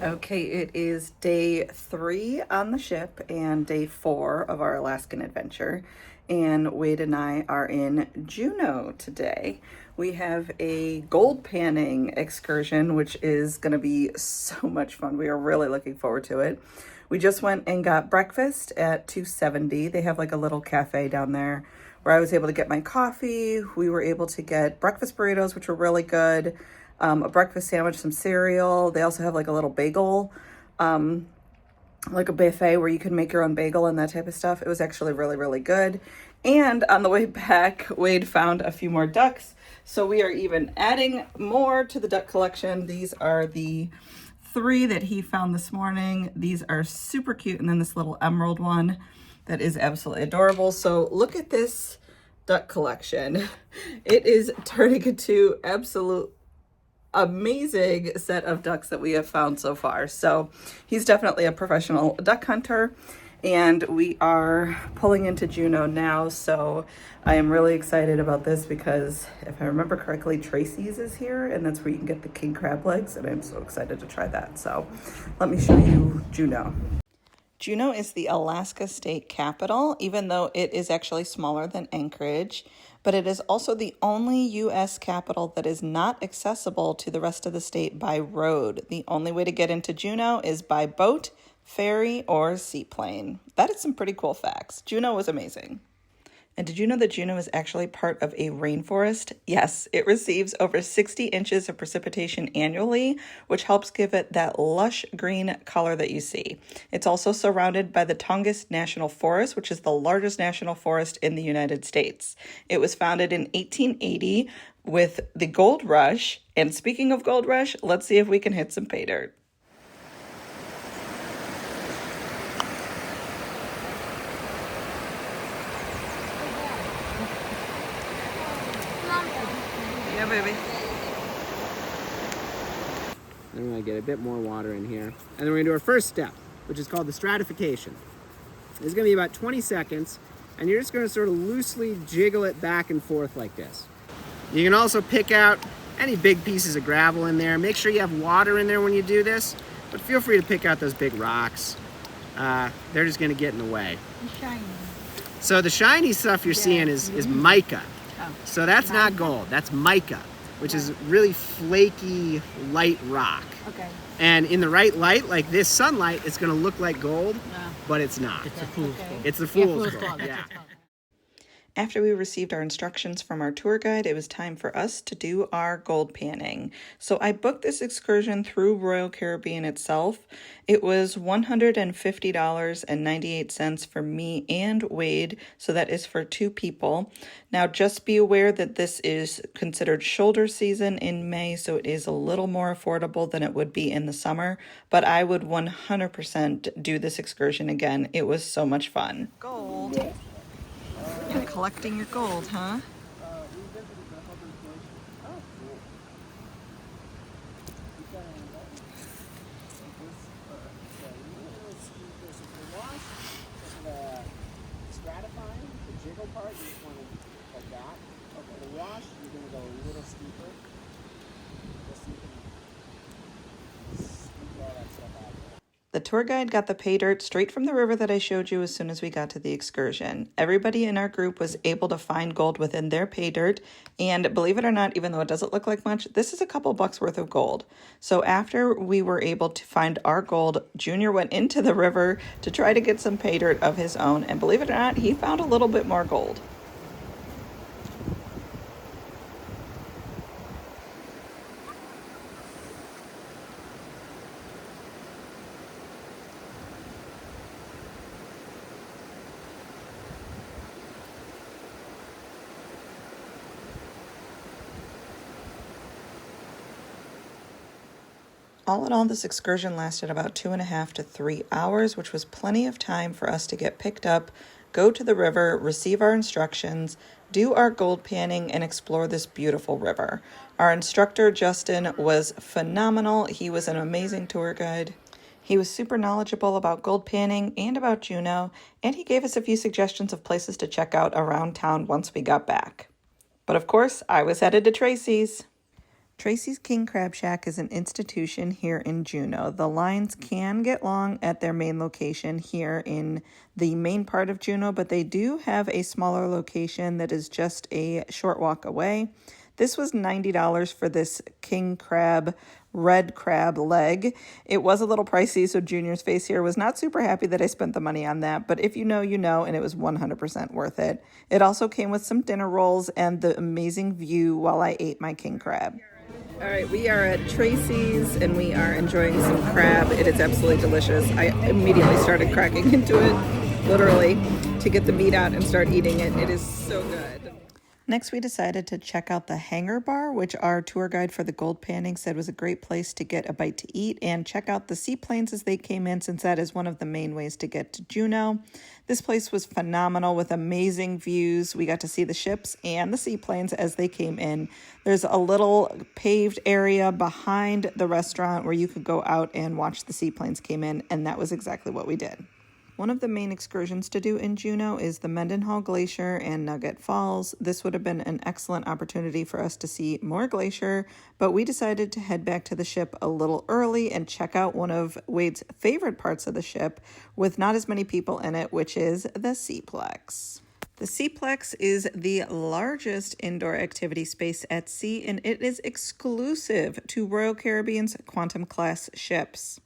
Okay, it is day 3 on the ship and day 4 of our Alaskan adventure. And Wade and I are in Juneau today. We have a gold panning excursion, which is going to be so much fun. We are really looking forward to it. We just went and got breakfast at 270. They have like a little cafe down there where I was able to get my coffee. We were able to get breakfast burritos, which were really good, a breakfast sandwich, some cereal. They also have like a little bagel, like a buffet where you can make your own bagel and that type of stuff. It was actually really, really good. And on the way back, Wade found a few more ducks. So we are even adding more to the duck collection. These are the 3 that he found this morning. These are super cute. And then this little emerald one that is absolutely adorable. So look at this duck collection. It is turning into absolute amazing set of ducks that we have found so far. So he's definitely a professional duck hunter, and we are pulling into Juneau now. So I am really excited about this because if I remember correctly, Tracy's is here, and that's where you can get the king crab legs, and I'm so excited to try that. So let me show you Juneau. Juneau is the Alaska state capital, even though it is actually smaller than Anchorage, but it is also the only U.S. capital that is not accessible to the rest of the state by road. The only way to get into Juneau is by boat, ferry, or seaplane. That is some pretty cool facts. Juneau was amazing. And did you know that Juneau is actually part of a rainforest? Yes, it receives over 60 inches of precipitation annually, which helps give it that lush green color that you see. It's also surrounded by the Tongass National Forest, which is the largest national forest in the United States. It was founded in 1880 with the gold rush. And speaking of gold rush, let's see if we can hit some pay dirt. Yeah, baby. Then we're going to get a bit more water in here. And then we're going to do our first step, which is called the stratification. It's going to be about 20 seconds, and you're just going to sort of loosely jiggle it back and forth like this. You can also pick out any big pieces of gravel in there. Make sure you have water in there when you do this, but feel free to pick out those big rocks. They're just going to get in the way. Shiny. So the shiny stuff you're seeing is mica. Oh. So that's not gold, that's mica, which is really flaky, light rock. Okay. And in the right light, like this sunlight, it's going to look like gold, but it's not. It's a fool's gold. It's the fool's gold, yeah. After we received our instructions from our tour guide, it was time for us to do our gold panning. So I booked this excursion through Royal Caribbean itself. It was $150.98 for me and Wade, so that is for 2 people. Now just be aware that this is considered shoulder season in May, so it is a little more affordable than it would be in the summer, but I would 100% do this excursion again. It was so much fun. Gold. You're collecting your gold, huh? Stratifying, the jiggle part, you just want to like that. Okay, the wash, you're going to go a little steeper. Just so you can scoop all that stuff out. The tour guide got the pay dirt straight from the river that I showed you as soon as we got to the excursion. Everybody in our group was able to find gold within their pay dirt, and believe it or not, even though it doesn't look like much, this is a couple bucks worth of gold. So after we were able to find our gold, Junior went into the river to try to get some pay dirt of his own, and believe it or not, he found a little bit more gold. All in all, this excursion lasted about 2.5 to 3 hours, which was plenty of time for us to get picked up, go to the river, receive our instructions, do our gold panning, and explore this beautiful river. Our instructor, Justin, was phenomenal. He was an amazing tour guide. He was super knowledgeable about gold panning and about Juneau, and he gave us a few suggestions of places to check out around town once we got back. But of course, I was headed to Tracy's. Tracy's King Crab Shack is an institution here in Juneau. The lines can get long at their main location here in the main part of Juneau, but they do have a smaller location that is just a short walk away. This was $90 for this king crab, red crab leg. It was a little pricey, so Junior's face here was not super happy that I spent the money on that, but if you know, you know, and it was 100% worth it. It also came with some dinner rolls and the amazing view while I ate my king crab. All right, we are at Tracy's and we are enjoying some crab. It is absolutely delicious. I immediately started cracking into it, literally, to get the meat out and start eating it. It is so good. Next, we decided to check out the Hangar Bar, which our tour guide for the gold panning said was a great place to get a bite to eat, and check out the seaplanes as they came in, since that is one of the main ways to get to Juneau. This place was phenomenal with amazing views. We got to see the ships and the seaplanes as they came in. There's a little paved area behind the restaurant where you could go out and watch the seaplanes came in, and that was exactly what we did. One of the main excursions to do in Juneau is the Mendenhall Glacier and Nugget Falls. This would have been an excellent opportunity for us to see more glacier, but we decided to head back to the ship a little early and check out one of Wade's favorite parts of the ship with not as many people in it, which is the Seaplex. The Seaplex is the largest indoor activity space at sea, and it is exclusive to Royal Caribbean's Quantum class ships.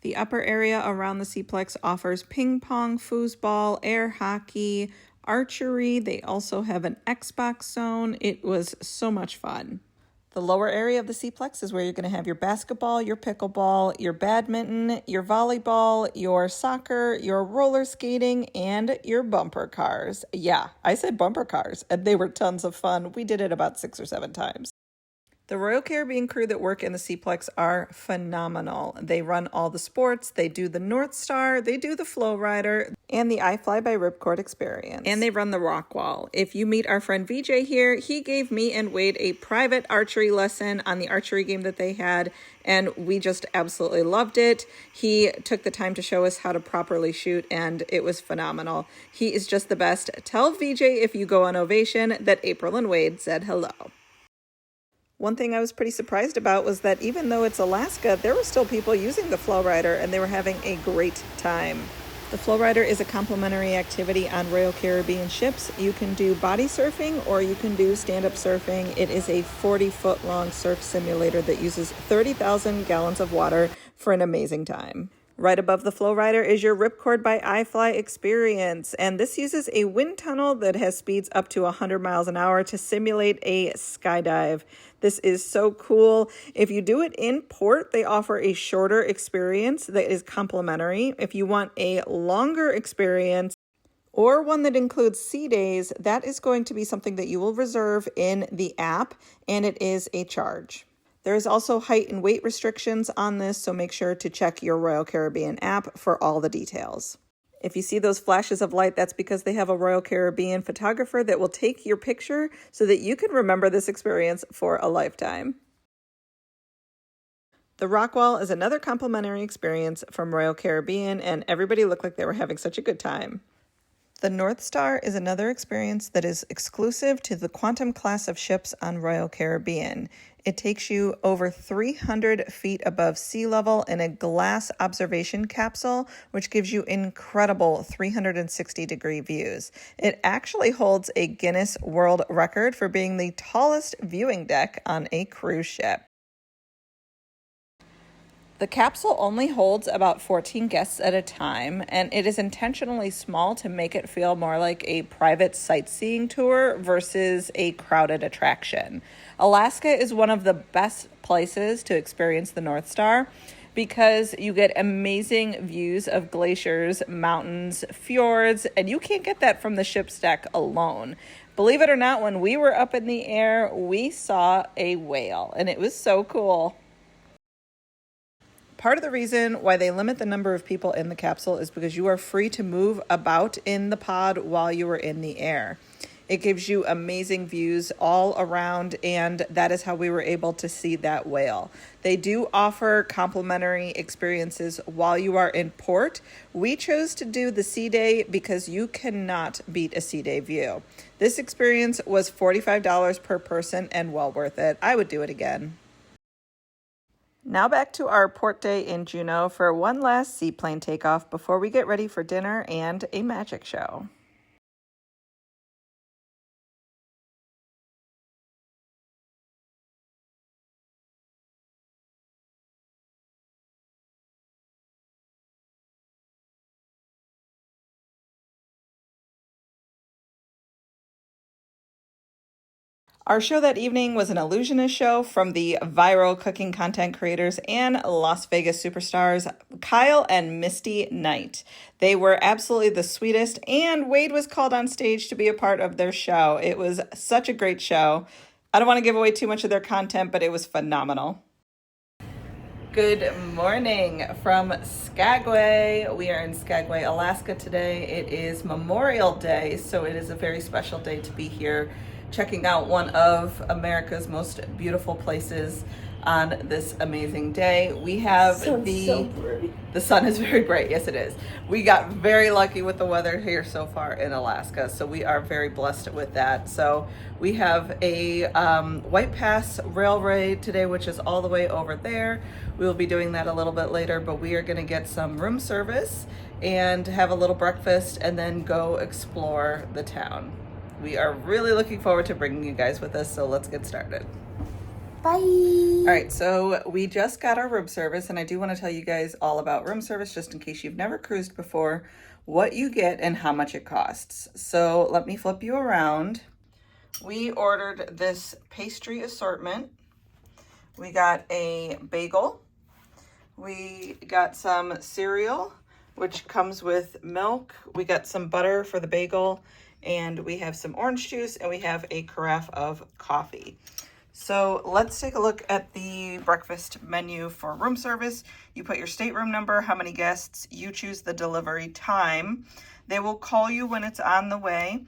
The upper area around the Seaplex offers ping pong, foosball, air hockey, archery. They also have an Xbox zone. It was so much fun. The lower area of the Seaplex is where you're going to have your basketball, your pickleball, your badminton, your volleyball, your soccer, your roller skating, and your bumper cars. Yeah, I said bumper cars, and they were tons of fun. We did it about 6 or 7 times. The Royal Caribbean crew that work in the Seaplex are phenomenal. They run all the sports, they do the North Star, they do the Flow Rider, and the I Fly by Ripcord experience. And they run the rock wall. If you meet our friend VJ here, he gave me and Wade a private archery lesson on the archery game that they had, and we just absolutely loved it. He took the time to show us how to properly shoot, and it was phenomenal. He is just the best. Tell VJ if you go on Ovation that April and Wade said hello. One thing I was pretty surprised about was that even though it's Alaska, there were still people using the Flow Rider and they were having a great time. The Flow Rider is a complimentary activity on Royal Caribbean ships. You can do body surfing or you can do stand-up surfing. It is a 40-foot long surf simulator that uses 30,000 gallons of water for an amazing time. Right above the Flow Rider is your Ripcord by iFly experience, and this uses a wind tunnel that has speeds up to 100 miles an hour to simulate a skydive. This is so cool. If you do it in port, they offer a shorter experience that is complimentary. If you want a longer experience or one that includes sea days, that is going to be something that you will reserve in the app, and it is a charge. There is also height and weight restrictions on this, so make sure to check your Royal Caribbean app for all the details. If you see those flashes of light, that's because they have a Royal Caribbean photographer that will take your picture so that you can remember this experience for a lifetime. The rock wall is another complimentary experience from Royal Caribbean, and everybody looked like they were having such a good time. The North Star is another experience that is exclusive to the Quantum class of ships on Royal Caribbean. It takes you over 300 feet above sea level in a glass observation capsule, which gives you incredible 360-degree views. It actually holds a Guinness World Record for being the tallest viewing deck on a cruise ship. The capsule only holds about 14 guests at a time, and it is intentionally small to make it feel more like a private sightseeing tour versus a crowded attraction. Alaska is one of the best places to experience the North Star because you get amazing views of glaciers, mountains, fjords, and you can't get that from the ship's deck alone. Believe it or not, when we were up in the air, we saw a whale, and it was so cool. Part of the reason why they limit the number of people in the capsule is because you are free to move about in the pod while you are in the air. It gives you amazing views all around, and that is how we were able to see that whale. They do offer complimentary experiences while you are in port. We chose to do the sea day because you cannot beat a sea day view. This experience was $45 per person and well worth it. I would do it again. Now back to our port day in Juneau for one last seaplane takeoff before we get ready for dinner and a magic show. Our show that evening was an illusionist show from the viral cooking content creators and Las Vegas superstars Kyle and Misty Knight. They were absolutely the sweetest, and Wade was called on stage to be a part of their show. It was such a great show. I don't want to give away too much of their content, but it was phenomenal. Good morning from Skagway. We are in Skagway, Alaska today. It is Memorial Day, so it is a very special day to be here checking out one of America's most beautiful places on this amazing day. We have the sun is very bright. Yes, it is. We got very lucky with the weather here so far in Alaska, so we are very blessed with that. So we have a White Pass Railway today, which is all the way over there. We will be doing that a little bit later, but we are going to get some room service and have a little breakfast and then go explore the town. We are really looking forward to bringing you guys with us, so let's get started. Bye. All right, so we just got our room service, and I do want to tell you guys all about room service just in case you've never cruised before, what you get and how much it costs. So let me flip you around. We ordered this pastry assortment. We got a bagel. We got some cereal, which comes with milk. We got some butter for the bagel, and we have some orange juice, and we have a carafe of coffee. So let's take a look at the breakfast menu for room service. You put your stateroom number, how many guests, you choose the delivery time. They will call you when it's on the way.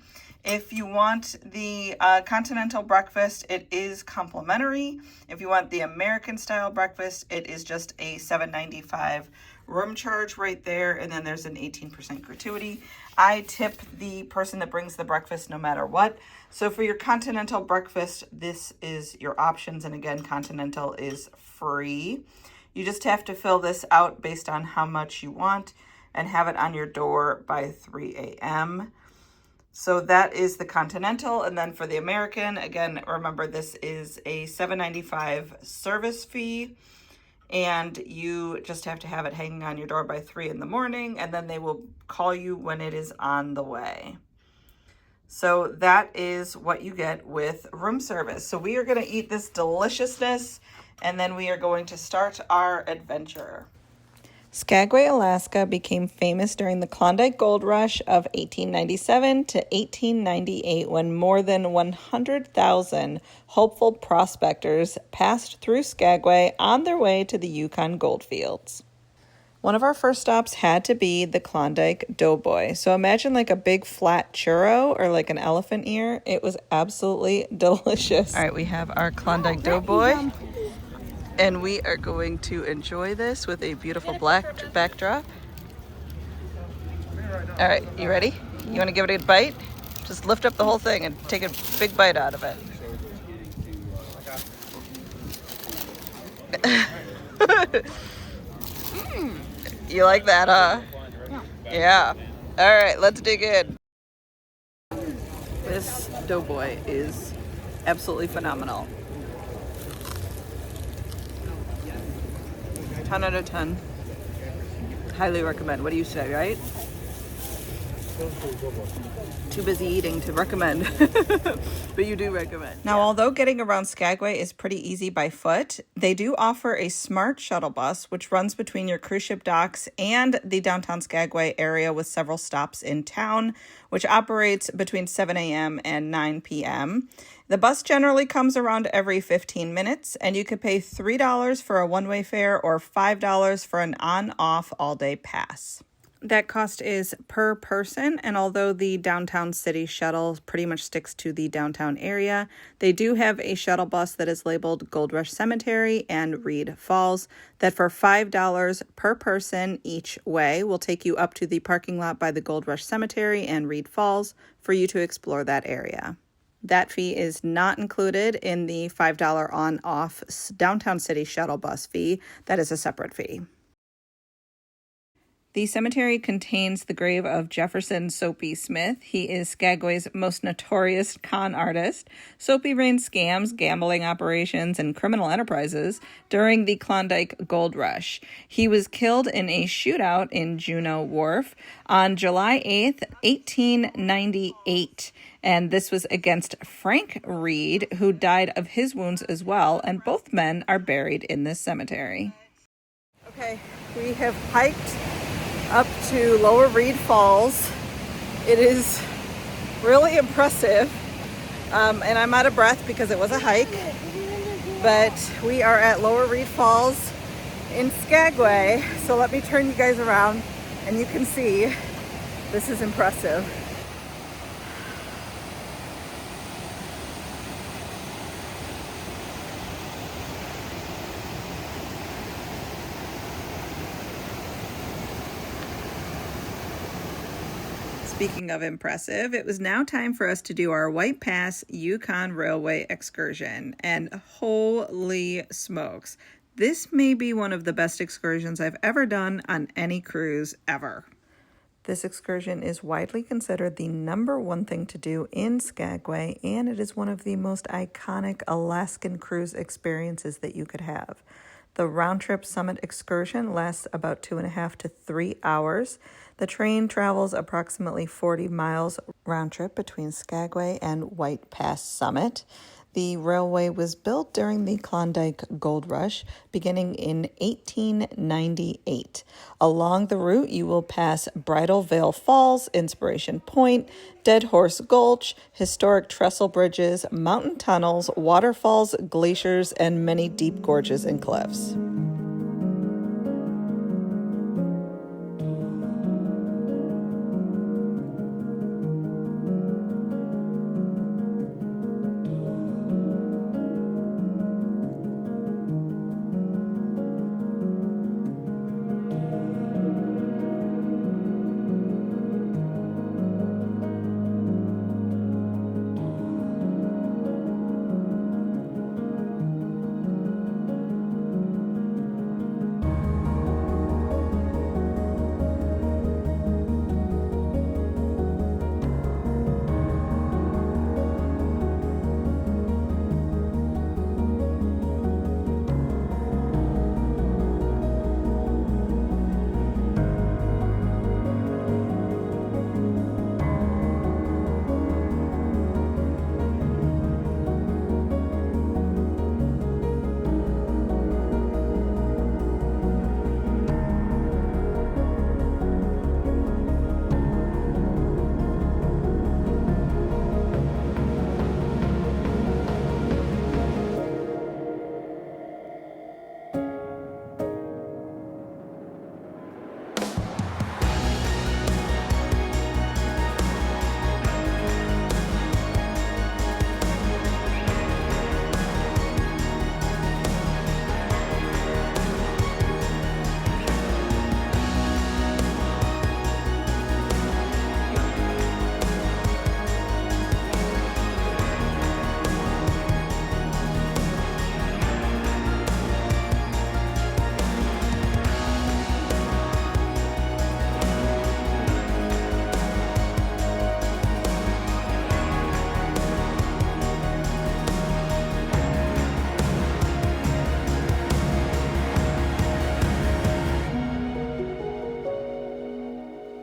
If you want the continental breakfast, it is complimentary. If you want the American style breakfast, it is just a $7.95 room charge right there, and then there's an 18% gratuity. I tip the person that brings the breakfast no matter what. So for your continental breakfast, this is your options, and again, continental is free. You just have to fill this out based on how much you want and have it on your door by 3 a.m. So that is the continental, and then for the American, again, remember this is a $7.95 service fee, and you just have to have it hanging on your door by 3 in the morning, and then they will call you when it is on the way. So that is what you get with room service. So we are going to eat this deliciousness, and then we are going to start our adventure. Skagway, Alaska became famous during the Klondike Gold Rush of 1897 to 1898 when more than 100,000 hopeful prospectors passed through Skagway on their way to the Yukon goldfields. One of our first stops had to be the Klondike Doughboy. So imagine like a big flat churro or like an elephant ear. It was absolutely delicious. All right, we have our Klondike Doughboy. And we are going to enjoy this with a beautiful black backdrop. All right, you ready? You want to give it a bite? Just lift up the whole thing and take a big bite out of it. You like that, huh? Yeah. All right, let's dig in. This Doughboy is absolutely phenomenal. 10 out of 10. Highly recommend. What do you say, right? Too busy eating to recommend. But you do recommend. Now, although getting around Skagway is pretty easy by foot, they do offer a smart shuttle bus, which runs between your cruise ship docks and the downtown Skagway area with several stops in town, which operates between 7 a.m. and 9 p.m. The bus generally comes around every 15 minutes, and you could pay $3 for a one-way fare or $5 for an on-off all-day pass. That cost is per person, and although the downtown city shuttle pretty much sticks to the downtown area, they do have a shuttle bus that is labeled Gold Rush Cemetery and Reed Falls that for $5 per person each way will take you up to the parking lot by the Gold Rush Cemetery and Reed Falls for you to explore that area. That fee is not included in the $5 on-off downtown city shuttle bus fee. That is a separate fee. The cemetery contains the grave of Jefferson Soapy Smith. He is Skagway's most notorious con artist. Soapy ran scams, gambling operations, and criminal enterprises during the Klondike Gold Rush. He was killed in a shootout in Juneau Wharf on July 8th, 1898. And this was against Frank Reed, who died of his wounds as well, and both men are buried in this cemetery. Okay, we have hiked up to Lower Reed Falls. It is really impressive, and I'm out of breath because it was a hike, but we are at Lower Reed Falls in Skagway, so let me turn you guys around and you can see this is impressive. Speaking of impressive, it was now time for us to do our White Pass Yukon Railway excursion, and holy smokes, this may be one of the best excursions I've ever done on any cruise ever. This excursion is widely considered the #1 thing to do in Skagway, and it is one of the most iconic Alaskan cruise experiences that you could have. The round-trip summit excursion lasts about 2.5 to 3 hours. The train travels approximately 40 miles round-trip between Skagway and White Pass Summit. The railway was built during the Klondike Gold Rush, beginning in 1898. Along the route, you will pass Bridal Veil Falls, Inspiration Point, Dead Horse Gulch, historic trestle bridges, mountain tunnels, waterfalls, glaciers, and many deep gorges and cliffs.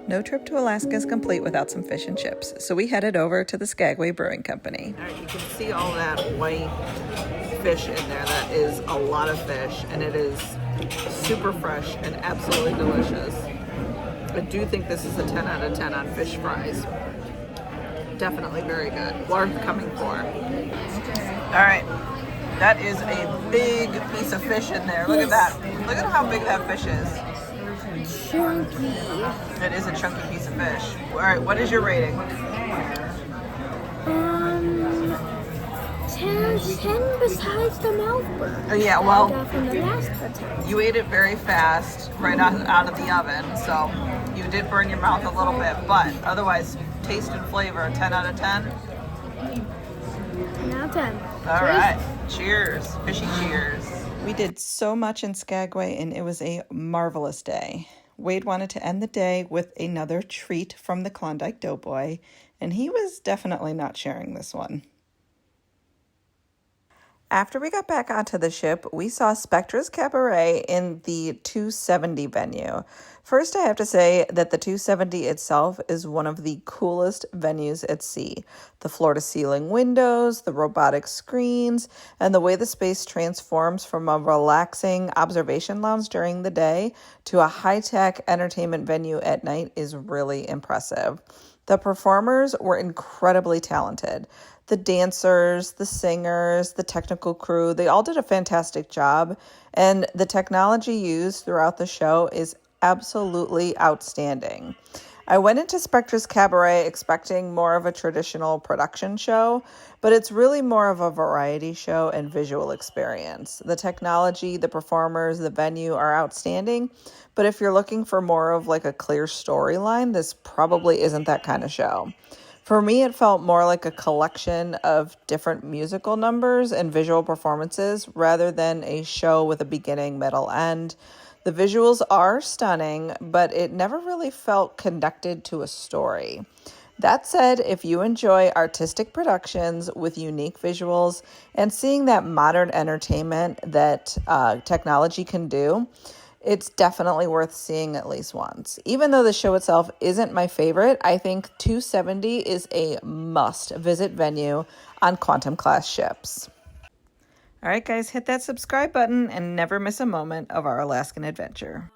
No trip to Alaska is complete without some fish and chips, so we headed over to the Skagway Brewing Company. All right, you can see all that white fish in there. That is a lot of fish, and it is super fresh and absolutely delicious. I do think this is a 10 out of 10 on fish fries. Definitely very good. Worth coming for. All right, that is a big piece of fish in there. Look at that. Look at how big that fish is. chunky. It is a chunky piece of fish. All right, what is your rating? 10 besides the mouth burn. Yeah, well, I got from the last attempt. you ate it very fast, right out of the oven, so you did burn your mouth a little bit, but otherwise, taste and flavor, 10 out of 10? 10 out of 10. All right, cheers. Fishy cheers. We did so much in Skagway, and it was a marvelous day. Wade wanted to end the day with another treat from the Klondike Doughboy, and he was definitely not sharing this one. After we got back onto the ship, we saw Spectra's Cabaret in the 270 venue. First, I have to say that the 270 itself is one of the coolest venues at sea. The floor-to-ceiling windows, the robotic screens, and the way the space transforms from a relaxing observation lounge during the day to a high-tech entertainment venue at night is really impressive. The performers were incredibly talented. The dancers, the singers, the technical crew, they all did a fantastic job, and the technology used throughout the show is absolutely outstanding. I went into Spectra's Cabaret expecting more of a traditional production show, but it's really more of a variety show and visual experience. The technology, the performers, the venue are outstanding, but if you're looking for more of like a clear storyline, this probably isn't that kind of show. For me, it felt more like a collection of different musical numbers and visual performances rather than a show with a beginning, middle, end. The visuals are stunning, but it never really felt connected to a story. That said, if you enjoy artistic productions with unique visuals and seeing that modern entertainment that technology can do, it's definitely worth seeing at least once. Even though the show itself isn't my favorite, I think 270 is a must-visit venue on Quantum class ships. All right, guys, hit that subscribe button and never miss a moment of our Alaskan adventure.